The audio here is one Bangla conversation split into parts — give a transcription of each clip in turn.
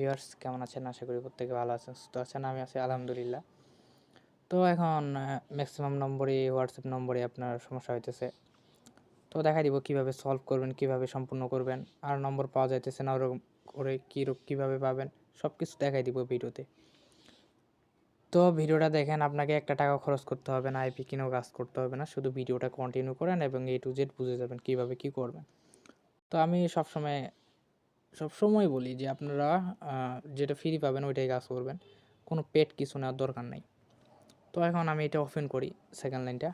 ভিউয়ার্স কেমন আছেন? আশা করি প্রত্যেকে ভালো আছেন, সুস্থ আছেন। আমি আছি আলহামদুলিল্লাহ। তো এখন ম্যাক্সিমাম নম্বরই হোয়াটসঅ্যাপ নম্বরে আপনার সমস্যা হইতেছে। তো দেখাই দিব কিভাবে সলভ করবেন, কিভাবে সম্পূর্ণ করবেন। আর নম্বর পাওয়া যাইতেছে না ওরকম করে কীভাবে পাবেন, সব কিছু দেখাই দিব ভিডিওতে। তো ভিডিওটা দেখেন, আপনাকে একটা টাকা খরচ করতে হবে না, আইপি কিনেও কাজ করতে হবে না। শুধু ভিডিওটা কন্টিনিউ করেন এবং A to Z বুঝে যাবেন কীভাবে কী করবেন। তো আমি সবসময় বলি যে আপনারা যেটা ফ্রি পাবেন ওইটাই কাজ করবেন, কোনো পেড কিছু নেওয়ার দরকার নাই। তো এখন আমি এটা ওপেন করি, সেকেন্ড লাইনটা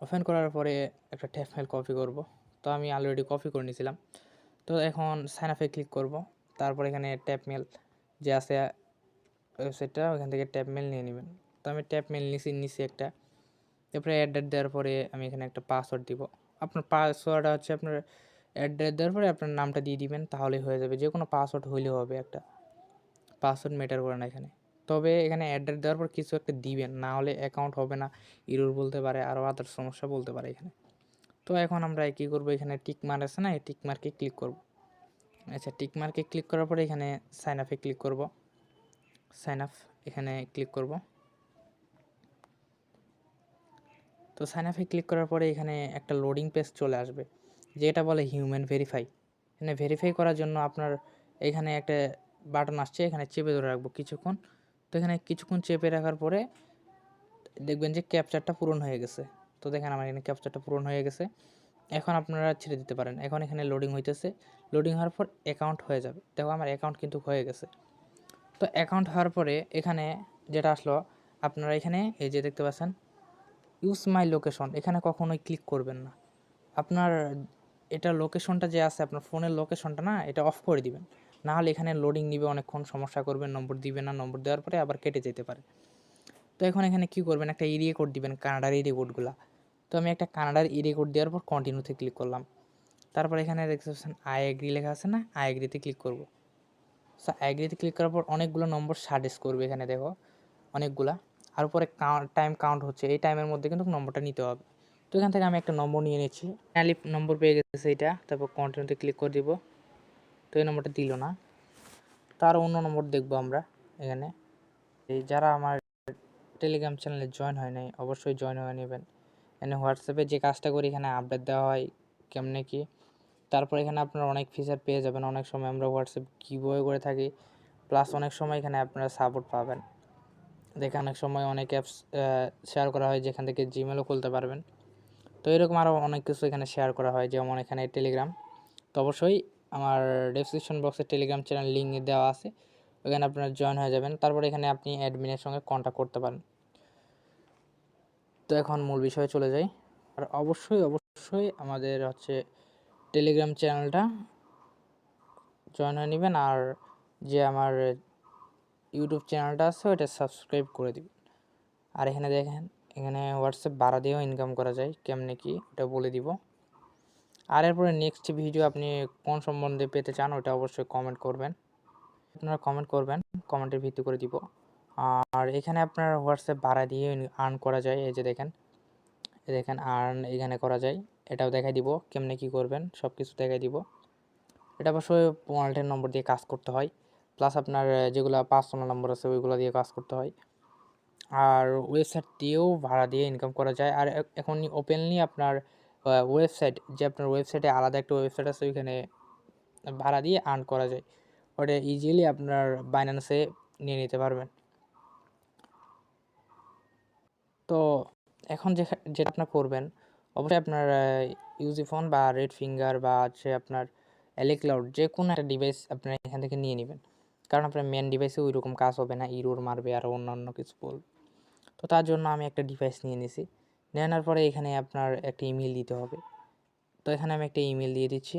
ওপেন করার পরে একটা ট্যাব ফাইল কপি করব। তো আমি অলরেডি কপি করে নিয়েছিলাম। তো এখন সাইন আপে ক্লিক করব। তারপর এখানে ট্যাব মেল যে আছে ওয়েবসাইটটা, ওখান থেকে ট্যাব মেল নিয়ে নেবেন। তো আমি ট্যাব মেল নিছি একটা। এরপরে অ্যাড্রেস দেওয়ার পরে আমি এখানে একটা পাসওয়ার্ড দিব। আপনার পাসওয়ার্ডটা হচ্ছে আপনার অ্যাড্রেস দেওয়ার পরে আপনার নামটা দিয়ে দিবেন, তাহলেই হয়ে যাবে। যে কোনো পাসওয়ার্ড হইলেও হবে, একটা পাসওয়ার্ড ম্যাটার করে না এখানে। তবে এখানে অ্যাড্রেস দেওয়ার পর কিছু একটা দিবেন, না হলে অ্যাকাউন্ট হবে না, ইরর বলতে পারে, আরও আদার সমস্যা বলতে পারে এখানে। তো এখন আমরা কী করব, এখানে টিক মার্ক আছে না, এই টিক মার্কে ক্লিক করব। আচ্ছা, টিক মার্কে ক্লিক করার পরে এখানে সাইন আপে ক্লিক করব। সাইন আপ এখানে ক্লিক করব। তো সাইন আপে ক্লিক করার পরে এখানে একটা লোডিং পেজ চলে আসবে, যেটা বলে হিউম্যান ভেরিফাই। এখানে ভেরিফাই করার জন্য আপনার এখানে একটা বাটন আসছে, এখানে চেপে ধরে রাখবো কিছুক্ষণ। তো এখানে কিছুক্ষণ চেপে রাখার পরে দেখবেন যে ক্যাপচারটা পূরণ হয়ে গেছে। তো দেখেন আমার এখানে ক্যাপচারটা পূরণ হয়ে গেছে। এখন আপনারা ছেড়ে দিতে পারেন। এখন এখানে লোডিং হইতেছে, লোডিং হওয়ার পর অ্যাকাউন্ট হয়ে যাবে। দেখো আমার অ্যাকাউন্ট কিন্তু হয়ে গেছে। তো অ্যাকাউন্ট হওয়ার পরে এখানে যেটা আসলো, আপনারা এখানে এই যে দেখতে পাচ্ছেন ইউজ মাই লোকেশন, এখানে কখনোই ক্লিক করবেন না। আপনার এটা লোকেশনটা যে আছে, আপনার ফোনের লোকেশনটা না, এটা অফ করে দিবেন। না হলে এখানে লোডিং নিবে, অনেকক্ষণ সমস্যা করবে, নম্বর দিবে না, নম্বর দেওয়ার পরে আবার কেটে যেতে পারে। তো এখন এখানে কী করবেন, একটা এরিয়া কোড দিবেন, কানাডার এরিয়া কোডগুলো। তো আমি একটা কানাডার এরিয়া কোড দেওয়ার পর কন্টিনিউতে ক্লিক করলাম। তারপর এখানে দেখতে পাচ্ছেন আই এগ্রি লেখা আছে না, আই এগ্রিতে ক্লিক করব। সো আই এগ্রিতে ক্লিক করার পর অনেকগুলো নম্বর সাজেস্ট করবে, এখানে দেখো অনেকগুলা। আর উপরে টাইম কাউন্ট হচ্ছে, এই টাইমের মধ্যে কিন্তু নম্বরটা নিতে হবে। তো এখান থেকে আমি একটা নম্বর নিয়ে নিচ্ছি, অ্যালিফ নম্বর পেয়ে গেছে এটা। তারপর কন্টিনিউতে ক্লিক করে দিব। তো এই নম্বরটা দিল না, তার অন্য নম্বর দেখবো আমরা এখানে। এই যারা আমার টেলিগ্রাম চ্যানেলে জয়েন হয় নাই, অবশ্যই জয়েন হয়ে নেবেন। এখানে হোয়াটসঅ্যাপে যে কাজটা করি, এখানে আপডেট দেওয়া হয় কেমনে কি। তারপর এখানে আপনারা অনেক ফিচার পেয়ে যাবেন। অনেক সময় আমরা হোয়াটসঅ্যাপ গিভওয়ে করে থাকি, প্লাস অনেক সময় এখানে আপনারা সাপোর্ট পাবেন। দেখে অনেক সময় অনেক অ্যাপস শেয়ার করা হয়, যেখান থেকে জিমেলও খুলতে পারবেন। তো এরকম আরও অনেক কিছু এখানে শেয়ার করা হয়, যেমন এখানে টেলিগ্রাম। তো অবশ্যই আমার ডেসক্রিপশন বক্সে টেলিগ্রাম চ্যানেল লিঙ্ক দেওয়া আছে, ওখানে আপনারা জয়েন হয়ে যাবেন। তারপর এখানে আপনি অ্যাডমিনের সঙ্গে কন্ট্যাক্ট করতে পারেন। তো এখন মূল বিষয়ে চলে যাই। আর অবশ্যই আমাদের হচ্ছে টেলিগ্রাম চ্যানেলটা জয়েন হয়ে নেবেন, আর যে আমার ইউটিউব চ্যানেলটা আছে ওইটা সাবস্ক্রাইব করে দিবেন। আর এখানে দেখেন, এখানে হোয়াটসঅ্যাপ ভাড়া দিয়েও ইনকাম করা যায়, কেমনে কি ওটা বলে দিব। আর এরপরে নেক্সট ভিডিও আপনি কোন সম্বন্ধে পেতে চান ওটা অবশ্যই কমেন্ট করবেন। আপনারা কমেন্ট করবেন, কমেন্টের ভিত্তি করে দিব। আর এখানে আপনার হোয়াটসঅ্যাপ ভাড়া দিয়ে আর্ন করা যায়, এই যে দেখেন আর্ন এখানে করা যায়, এটাও দেখাই দিব কেমনে কি করবেন, সব কিছু দেখাই দিব। এটা অবশ্যই ওয়ালেটের নম্বর দিয়ে কাজ করতে হয়, প্লাস আপনার যেগুলো পার্সোনাল নম্বর আছে ওইগুলো দিয়ে কাজ করতে হয়। আর ওয়েবসাইট দিয়েও ভাড়া দিয়ে ইনকাম করা যায়। আর এখন ওপেনলি আপনার ওয়েবসাইট, যে আপনার ওয়েবসাইটে আলাদা একটা ওয়েবসাইট আছে, ওইখানে ভাড়া দিয়ে আর্ন করা যায়। ওটা ইজিলি আপনার বাইন্যান্সে নিয়ে নিতে পারবেন। তো এখন যেটা আপনার করবেন, অবশ্যই আপনার ইউজি ফোন বা রেড ফিঙ্গার বা হচ্ছে আপনার এলিক্লাউড, যে কোনো একটা ডিভাইস আপনার এখান থেকে নিয়ে নেবেন। কারণ আপনার মেন ডিভাইসে ওই রকম কাজ হবে না, ইরোর মারবে আর অন্যান্য কিছু বলবে। তো তার জন্য আমি একটা ডিভাইস নিয়ে নিছি। নেওয়ার পরে এখানে আপনার একটা ইমেল দিতে হবে। তো এখানে আমি একটা ইমেল দিয়ে দিচ্ছি।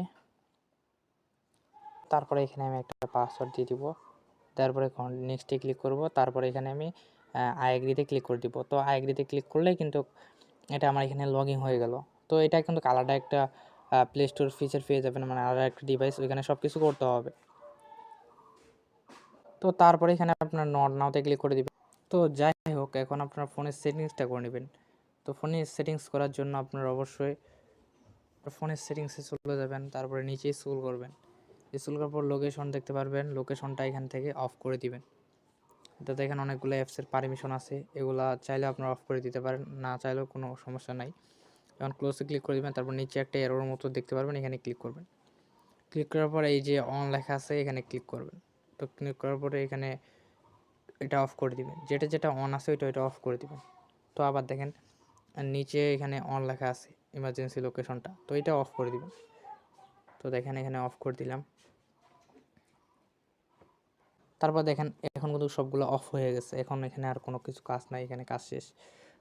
তারপরে এখানে আমি একটা পাসওয়ার্ড দিয়ে দিব। তারপরে নেক্সটে ক্লিক করব। তারপরে এখানে আমি আই এগ্রিতে ক্লিক করে দিব। তো আই এগ্রিতে ক্লিক করলেই কিন্তু এটা আমার এখানে লগ ইন হয়ে গেল। তো এটা কিন্তু আলাদা একটা প্লে স্টোর ফিচার পেয়ে যাবেন, মানে আলাদা একটা ডিভাইস, ওইখানে সব কিছু করতে হবে। তো তারপরে এখানে আপনার নট নাওতে ক্লিক করে দিবেন। তো যাই হোক, এখন আপনার ফোনের সেটিংসটা করে নেবেন। তো ফোনের সেটিংস করার জন্য আপনার অবশ্যই ফোনের সেটিংসে চলে যাবেন, তারপরে নিচেই স্ক্রল করবেন। স্ক্রল করার পর লোকেশন দেখতে পারবেন, লোকেশনটা এখান থেকে অফ করে দিবেন। এটাতে এখানে অনেকগুলো অ্যাপসের পারমিশন আছে, এগুলা চাইলে আপনারা অফ করে দিতে পারেন, না চাইলেও কোনো সমস্যা নাই। এখন ক্লোজে ক্লিক করে দিবেন, তারপর নিচে একটা এরোর মতো দেখতে পারবেন, এখানে ক্লিক করবেন। ক্লিক করার পর এই যে অন লেখা আছে এখানে ক্লিক করবেন। তো ক্লিক করার পরে এখানে এটা অফ করে দিবেন, যেটা যেটা অন আছে ওইটা অফ করে দিবেন। তো আবার দেখেন নিচে এখানে অন লেখা আছে ইমার্জেন্সি লোকেশনটা, তো এটা অফ করে দিবেন। তো দেখেন এখানে অফ করে দিলাম। তারপর দেখেন এখন কিন্তু সবগুলো অফ হয়ে গেছে, এখন এখানে আর কোনো কিছু কাজ নাই, এখানে কাজ শেষ।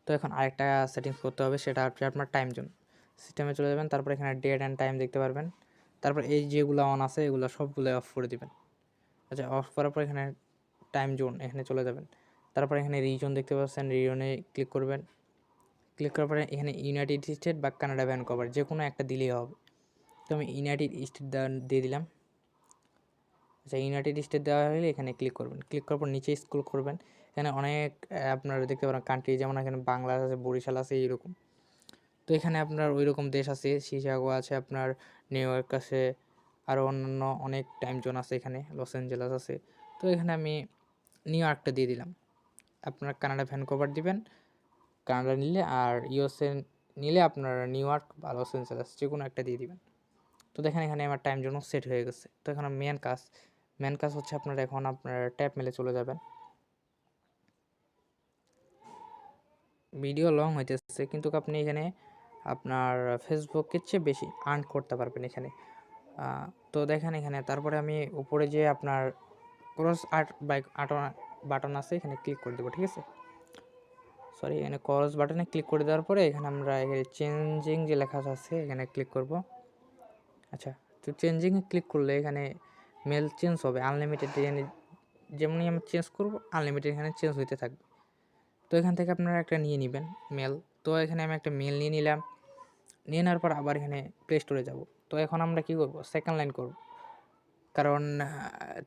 তো এখন আরেকটা সেটিংস করতে হবে, সেটা হচ্ছে আপনার টাইম জোন। সিস্টেমে চলে যাবেন, তারপর এখানে ডেট অ্যান্ড টাইম দেখতে পারবেন। তারপর এই যেগুলো অন আছে এগুলো সবগুলো অফ করে দিবেন। আচ্ছা, অফ করার পর এখানে টাইম জোন এখানে চলে যাবেন। তারপর এখানে রিজন দেখতে পাচ্ছেন, রিজনে ক্লিক করবেন। ক্লিক করার পরে এখানে ইউনাইটেড স্টেট বা কানাডা ভ্যানকুভার যে কোনো একটা দিলেই হবে। তো আমি ইউনাইটেড স্টেট দিয়ে দিলাম। আচ্ছা, ইউনাইটেড স্টেট দেওয়া হলে এখানে ক্লিক করবেন। ক্লিক করার পর নিচে স্ক্রল করবেন, এখানে অনেক আপনারা দেখতে পারেন কান্ট্রি, যেমন এখানে বাংলাদেশ আছে, বরিশাল আছে, এইরকম। তো এখানে আপনার ওই রকম দেশ আছে, শিকাগো আছে, আপনার নিউ ইয়র্ক আছে, আরও অন্যান্য অনেক টাইম জোন আছে, এখানে লস অ্যাঞ্জেলাস আছে। তো এখানে আমি নিউ ইয়র্কটা দিয়ে দিলাম। আপনার কানাডা ভ্যানকুভার দিবেন, কানাডা নিলে, আর ইউএসএ নিলে আপনার নিউ ইয়র্ক বা লস অ্যাঞ্জেলাস যে কোনো একটা দিয়ে দিবেন। তো দেখেন এখানে আমার টাইম জোন সেট হয়ে গেছে। তো এখানে মেন কাজ হচ্ছে আপনার এখন আপনার ট্যাব মেলে চলে যাবেন। ভিডিও লং হইতেছে, কিন্তু আপনি এখানে আপনার ফেসবুকের চেয়ে বেশি আর্ন করতে পারবেন এখানে। তো দেখেন এখানে তারপরে আমি উপরে যে আপনার ক্রস আর্ট বাইক বাটন আছে, এখানে ক্লিক করে দেবো, ঠিক আছে। সরি, এখানে ক্রস বাটনে ক্লিক করে দেওয়ার পরে এখানে আমরা এখানে চেঞ্জিং যে লেখা আছে এখানে ক্লিক করব। আচ্ছা, তো চেঞ্জিংয়ে ক্লিক করলে এখানে মেল চেঞ্জ হবে আনলিমিটেড, যেমনই আমি চেঞ্জ করব আনলিমিটেড এখানে চেঞ্জ হইতে থাকবে। তো এখান থেকে আপনারা একটা নিয়ে নেবেন মেল। তো এখানে আমি একটা মেল নিয়ে নিলাম, নিয়ে নেওয়ার পর আবার এখানে প্লে স্টোরে যাব। তো এখন আমরা কি করব, সেকেন্ড লাইন করব, কারণ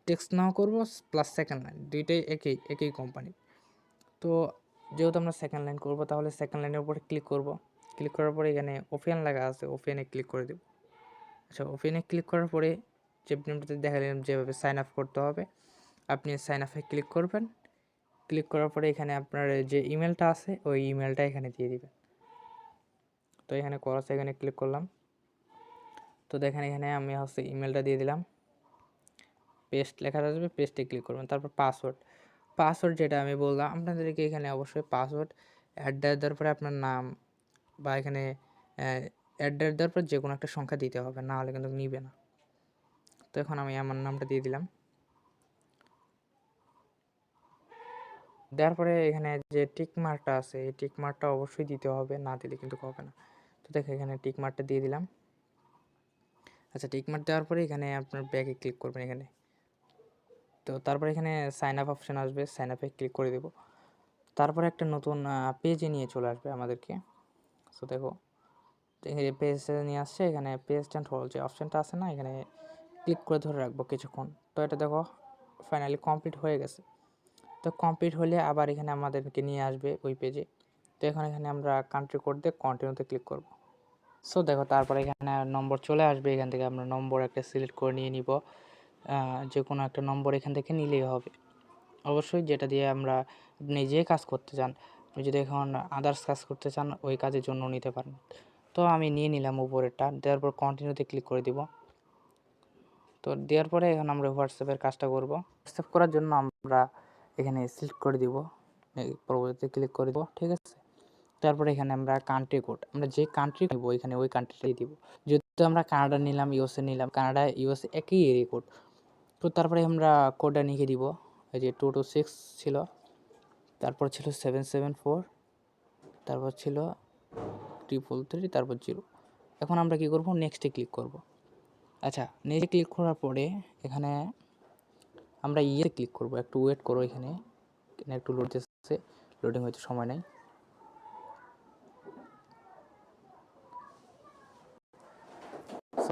টেক্সট নাও করব প্লাস সেকেন্ড লাইন দুইটাই একই কোম্পানি। তো যেহেতু আমরা সেকেন্ড লাইন করব, তাহলে সেকেন্ড লাইনের উপরে ক্লিক করব। ক্লিক করার পরে এখানে ওপেন লেখা আছে, ওপেনে ক্লিক করে দেব। আচ্ছা, ওপেনে ক্লিক করার পরে যে প্রিন্টটাতে দেখালাম যেভাবে সাইন আপ করতে হবে, আপনি সাইন আপে ক্লিক করবেন। ক্লিক করার পরে এখানে আপনার যে ইমেলটা আছে ওই ইমেলটা এখানে দিয়ে দিবেন। তো এখানে ক্রস এখানে ক্লিক করলাম। তো দেখেন এখানে আমি হচ্ছে ইমেলটা দিয়ে দিলাম, পেস্ট লেখা আসবে, পেস্টে ক্লিক করবেন। তারপর পাসওয়ার্ড যেটা আমি বললাম আপনাদেরকে, এখানে অবশ্যই পাসওয়ার্ড অ্যাড্রেস দেওয়ার পরে আপনার নাম বা এখানে অ্যাড্রেস দেওয়ার পর যে কোনো একটা সংখ্যা দিতে হবে, না হলে কিন্তু নিবে না। তো এখন আমি আমার নামটা দিয়ে দিলাম। দেওয়ার পরে এখানে যে টিক মার্কটা আছে এই টিক মার্কটা অবশ্যই দিতে হবে, না দিলে কিন্তু হবে না। তো দেখো এখানে টিক মার্কটা দিয়ে দিলাম। আচ্ছা, টিক মার্ক দেওয়ার পরে এখানে আপনার ব্যাগে ক্লিক করবেন এখানে। তো তারপরে এখানে সাইন আপ অপশান আসবে, সাইন আপে ক্লিক করে দেব। তারপরে একটা নতুন পেজে নিয়ে চলে আসবে আমাদেরকে। সো দেখো এই পেজে নিয়ে আসছে, এখানে পেস্ট অ্যান্ড হোল্ড যে অপশানটা আছে না, এখানে ক্লিক করে ধরে রাখবো কিছুক্ষণ। তো এটা দেখো ফাইনালি কমপ্লিট হয়ে গেছে। তো কমপ্লিট হলে আবার এখানে আমাদেরকে নিয়ে আসবে ওই পেজে। তো এখানে আমরা কান্ট্রি কোড দিয়ে কন্টিনিউতে ক্লিক করব। সো দেখো তারপরে এখানে নম্বর চলে আসবে, এখান থেকে আমরা নম্বর একটা সিলেক্ট করে নিয়ে নিব। যে কোনো একটা নম্বর এখান থেকে নিলেই হবে। অবশ্যই যেটা দিয়ে আমরা আপনি যে কাজ করতে চান, আপনি যদি এখন আদার্স কাজ করতে চান ওই কাজের জন্য নিতে পারেন। তো আমি নিয়ে নিলাম উপরেরটা, দেওয়ার পর কন্টিনিউতে ক্লিক করে দিব। তো দেওয়ার পরে এখন আমরা হোয়াটসঅ্যাপের কাজটা করব। হোয়াটসঅ্যাপ করার জন্য আমরা এখানে সিলেক্ট করে দিব, পরবর্তীতে ক্লিক করে দেবো, ঠিক আছে। তারপরে এখানে আমরা কান্ট্রি কোড, আমরা যে কান্ট্রি নেব এখানে ওই কান্ট্রিটাই দিব। যেহেতু আমরা কানাডা নিলাম, ইউএসএ নিলাম, কানাডা ইউএসএ একই এরিয়া কোড। তো তারপরে আমরা কোডটা লিখে দিব, এই যে 226 ছিল, তারপর ছিল 774, তারপর ছিল 333, তারপর 0। এখন আমরা কি করব, নেক্সটে ক্লিক করব। আচ্ছা, নেক্সটে ক্লিক করার পরে এখানে আমরা ক্লিক করব, একটু ওয়েট করো, এখানে একটু লোড দিচ্ছে, লোডিং হইতে সময় নেই।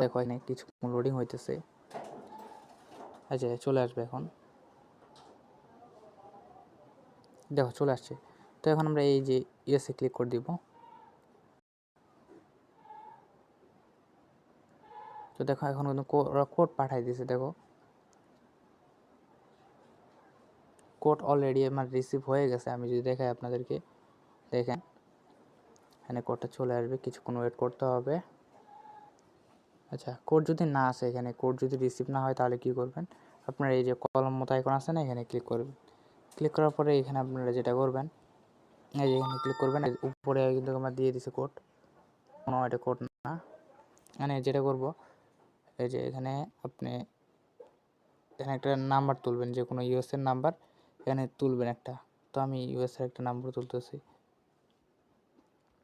দেখো এখানে কিছু লোডিং হইতেছে, আচ্ছা চলে আসবে এখন, দেখো চলে আসছে। তো এখন আমরা এই যে ইয়েসে ক্লিক করে দিব। তো দেখো এখন কিন্তু ওরা কোড পাঠাই দিয়েছে, দেখো কোড অলরেডি আমার রিসিভ হয়ে গেছে। আমি যদি দেখাই আপনাদেরকে, দেখেন এখানে কোডটা চলে আসবে, কিছুক্ষণ ওয়েট করতে হবে। আচ্ছা, কোড যদি না আসে, এখানে কোড যদি রিসিভ না হয় তাহলে কী করবেন, আপনার এই যে কলম মতো আইকন আছে না, এখানে ক্লিক করবেন। ক্লিক করার পরে এখানে আপনারা যেটা করবেন, এই যে এখানে ক্লিক করবেন। উপরে কিন্তু আমার দিয়ে দিছে কোড, কোনো এটা কোড না। মানে যেটা করব, এই যে এখানে আপনি এখানে একটা নাম্বার তুলবেন, যে কোনো ইউএসের নাম্বার এখানে তুলবেন একটা। তো আমি ইউএসের একটা নাম্বার তুলতেছি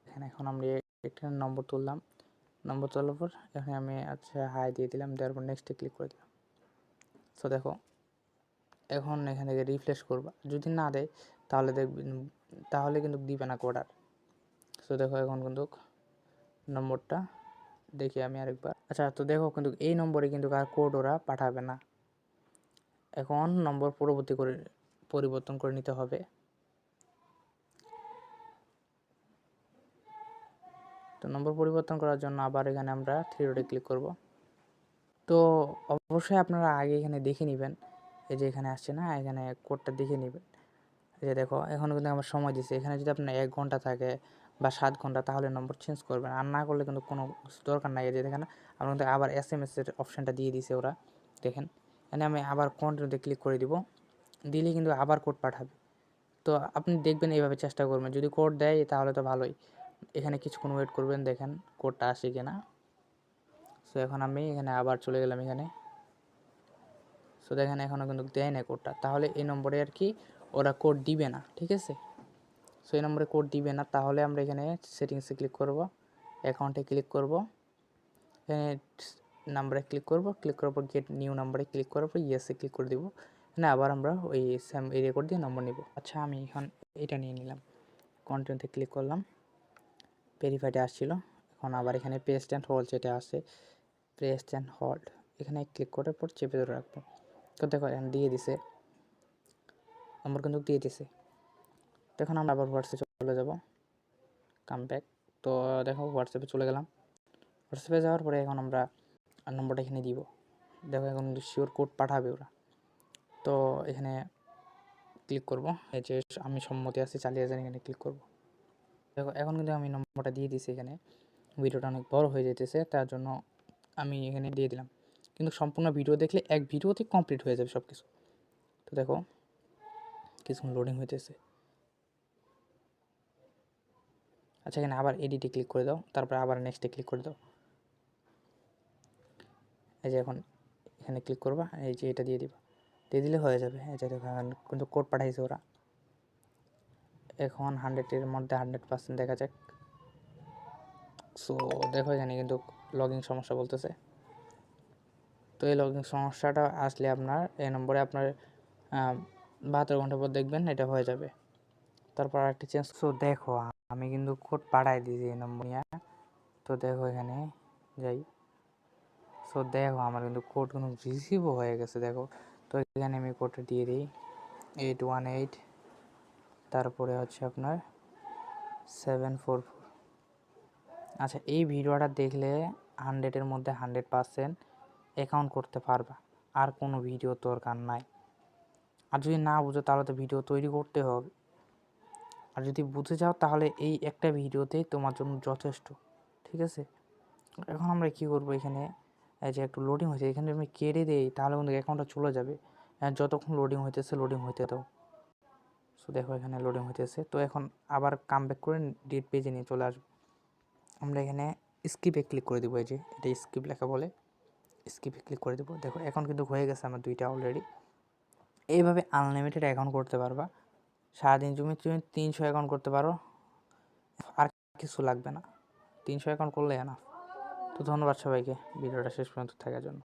এখানে। এখন আমি একটা নম্বর তুললাম, নম্বর তোলার পর এখানে আমি আচ্ছা হাই দিয়ে দিলাম, দেওয়ার পর নেক্সটে ক্লিক করে দিলাম। সো দেখো এখন এখান থেকে রিফ্রেশ করবা, যদি না দেয় তাহলে দেখবেন, তাহলে কিন্তু দিবে না কোড আর। সো দেখো এখন কিন্তু নম্বরটা দেখি আমি আরেকবার। আচ্ছা, তো দেখো কিন্তু এই নম্বরে কিন্তু আর কোড ওরা পাঠাবে না। এখন নম্বর পরিবর্তন করে নিতে হবে। তো নম্বর পরিবর্তন করার জন্য আবার এখানে আমরা থ্রি ডটে ক্লিক করব। তো অবশ্যই আপনারা আগে এখানে দেখে নেবেন, এই যে এখানে আসছে না, এখানে কোডটা দেখে নেবেন। এই যে দেখো এখন কিন্তু আমার সময় দিচ্ছে, এখানে যদি আপনার 1 ঘন্টা থাকে বা 7 ঘন্টা তাহলে নম্বর চেঞ্জ করবেন, আর না করলে কিন্তু কোনো দরকার নাই। এই যে দেখেন আমার কিন্তু আবার SMS এর অপশানটা দিয়ে দিছে ওরা, দেখেন এখানে আমি আবার কন্টিনিউতে ক্লিক করে দিব, দিলে কিন্তু আবার কোড পাঠাবে। তো আপনি দেখবেন, এইভাবে চেষ্টা করবেন, যদি কোড দেয় তাহলে তো ভালোই। এখানে কিছুক্ষণ ওয়েট করবেন, দেখেন কোডটা আসে কিনা। সো এখন আমি এখানে আবার চলে গেলাম এখানে। সো দেখেন এখনও কিন্তু দেয় না কোডটা, তাহলে এই নম্বরে আর কি ওরা কোড দিবে না, ঠিক আছে। সো এই নম্বরে কোড দিবে না, তাহলে আমরা এখানে সেটিংসে ক্লিক করব, অ্যাকাউন্টে ক্লিক করব, এখানে নাম্বারে ক্লিক করব, ক্লিক করার পর গেট নিউ নাম্বারে ক্লিক করার পর ইয়েসে ক্লিক করে দিব। এখানে আবার আমরা ওই সেম এই রেকর্ড দিয়ে নম্বর নিব। আচ্ছা, আমি এখন এটা নিয়ে নিলাম, কন্টিনিউতে ক্লিক করলাম, ভেরিফাইডে আসছিল। এখন আবার এখানে পেস্ট অ্যান্ড হোল্ড যেটা আছে, পেস্ট অ্যান্ড হোল্ড এখানে ক্লিক করার পর চেপে ধরে রাখবো। তো দেখো এখন দিয়ে দিছে, নম্বর কিন্তু দিয়ে দিছে। তো এখন আমরা আবার হোয়াটসঅ্যাপে চলে যাব, কাম ব্যাক। তো দেখো হোয়াটসঅ্যাপে চলে গেলাম, হোয়াটসঅ্যাপে যাওয়ার পরে এখন আমরা নম্বরটা এখানে দিব। দেখো এখন কিন্তু শিওর কোড পাঠাবে ওরা। তো এখানে ক্লিক করব, এই যে আমি সম্মতি আছি চালিয়ে যান, এখানে ক্লিক করব। দেখো এখন কিন্তু আমি নম্বরটা দিয়ে দিয়েছি। এখানে ভিডিওটা অনেক বড় হয়ে যেতেছে, তার জন্য আমি এখানে দিয়ে দিলাম, কিন্তু সম্পূর্ণ ভিডিও দেখলে এক ভিডিওতে কমপ্লিট হয়ে যাবে সব কিছু। তো দেখো কিছুক্ষণ লোডিং হইতেছে। আচ্ছা, এখানে আবার এডিটে ক্লিক করে দাও, তারপরে আবার নেক্সটে ক্লিক করে দাও। এই যে এখন এখানে ক্লিক করবা, এই যে এটা দিয়ে দিবা, দিয়ে দিলে হয়ে যাবে। এই যে দেখো কিন্তু কোড পাঠাইছে ওরা। এখন 100-এর মধ্যে 100% দেখা যাক। সো দেখো এখানে কিন্তু লগইন সমস্যা বলতেছে। তো এই লগইন সমস্যাটা আসলে আপনার এই নম্বরে আপনার 72 ঘন্টা পর দেখবেন এটা হয়ে যাবে। তারপর আরেকটি চেঞ্জ। সো দেখো আমি কিন্তু কোড পাঠাই দিয়েছি এই নম্বর নিয়ে। তো দেখো এখানে যাই, সো দেখো আমার কিন্তু কোড কিন্তু রিসিভও হয়ে গেছে, দেখো। তো এখানে আমি কোডটা দিয়ে দিই 818, তারপরে হচ্ছে আপনার 744। আচ্ছা, এই ভিডিওটা দেখলে 100-এর মধ্যে 100% অ্যাকাউন্ট করতে পারবা, আর কোনো ভিডিও দরকার নাই। আর যদি না বুঝো তাহলে তো ভিডিও তৈরি করতে হবে, আর যদি বুঝে যাও তাহলে এই একটা ভিডিওতেই তোমার জন্য যথেষ্ট, ঠিক আছে। এখন আমরা কী করবো, এখানে এই যে একটু লোডিং হয়েছে, এখানে আমি কেটে দিই তাহলে কিন্তু অ্যাকাউন্টটা চলে যাবে। যতক্ষণ লোডিং হইতেছে লোডিং হইতে দাও। সো দেখো এখানে লোডিং হইতেছে। তো এখন আবার কাম ব্যাক করে ডিট পেজে নিয়ে চলে আসবো। আমরা এখানে স্কিপে ক্লিক করে দেবো, এই যে এটা স্কিপ লেখা বলে, স্কিপে ক্লিক করে দেবো। দেখো এখন কিন্তু হয়ে গেছে আমার 2টা অলরেডি। এইভাবে আনলিমিটেড অ্যাকাউন্ট করতে পারবা, সারাদিন তুমি 300 অ্যাকাউন্ট করতে পারো, আর কিছু লাগবে না, 300 অ্যাকাউন্ট করলে না। তো ধন্যবাদ সবাইকে ভিডিওটা শেষ পর্যন্ত থাকার জন্য।